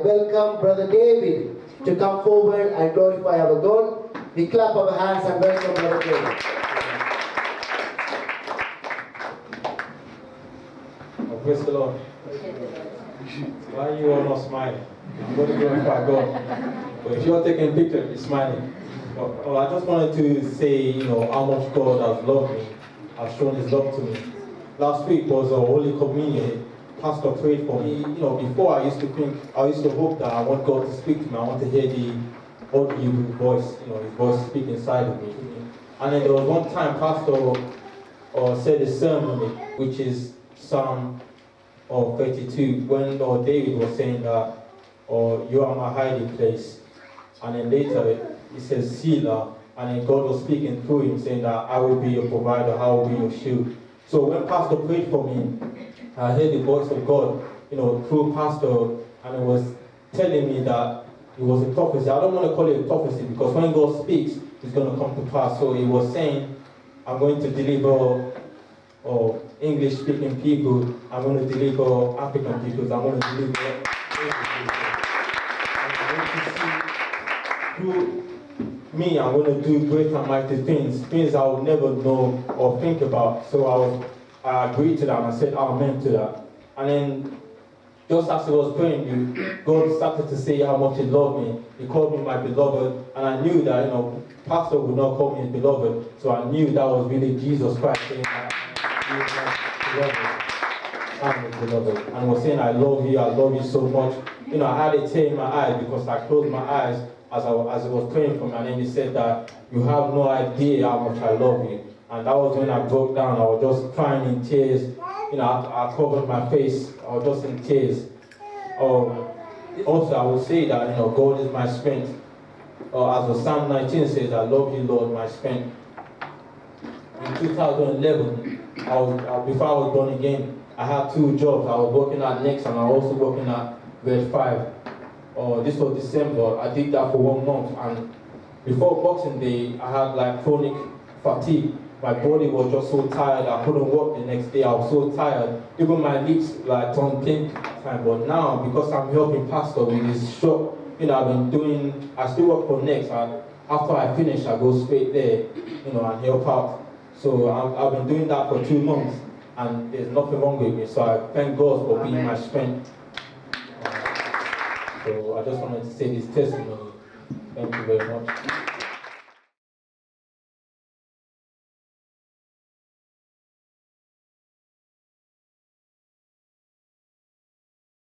welcome Brother David to come forward and glorify our God. We clap our hands and welcome Brother David. Oh, praise the Lord. Why are you all not smiling? You're going to glorify God. But if you're taking a picture, you're smiling. Well, I just wanted to say, how much God has loved me, has shown His love to me. Last week was a Holy Communion. Pastor prayed for me. Before I used to hope that I want God to speak to me. I want to hear the audible voice, His voice speak inside of me. And then there was one time Pastor said a sermon, which is Psalm 32, when David was saying that, you are my hiding place. And then later he says, Selah, and then God was speaking through him, saying that I will be your provider, I will be your shield. So when Pastor prayed for me, I heard the voice of God, through Pastor, and it was telling me that it was a prophecy. I don't want to call it a prophecy, because when God speaks, it's going to come to pass. So he was saying, I'm going to deliver English-speaking people, I'm going to deliver African people, I'm going to deliver Asian people. I'm going to see through me, I'm going to do great and mighty things I would never know or think about. So I agreed to that, and I said amen to that. And then, just as he was praying, God started to say how much He loved me. He called me my beloved, and I knew that, Pastor would not call me his beloved, so I knew that was really Jesus Christ saying that He is my beloved. I'm His beloved. And He was saying, I love you so much. I had a tear in my eyes because I closed my eyes as He was praying for me, and then He said that you have no idea how much I love you. And that was when I broke down. I was just crying in tears. I covered my face. I was just in tears. Also, I will say that, God is my strength. As the Psalm 19 says, I love you, Lord, my strength. In 2011, before I was born again, I had 2 jobs. I was working at Next, and I was also working at Red 5. This was December. I did that for 1 month, and before Boxing Day, I had like chronic fatigue. My body was just so tired, I couldn't work the next day. I was so tired. Even my lips like turned pink at time. But now, because I'm helping Pastor with his shop, I still work for Next, and after I finish, I go straight there, and help out. So I've been doing that for 2 months, and there's nothing wrong with me. So I thank God for being my strength. So I just wanted to say this testimony. Thank you very much.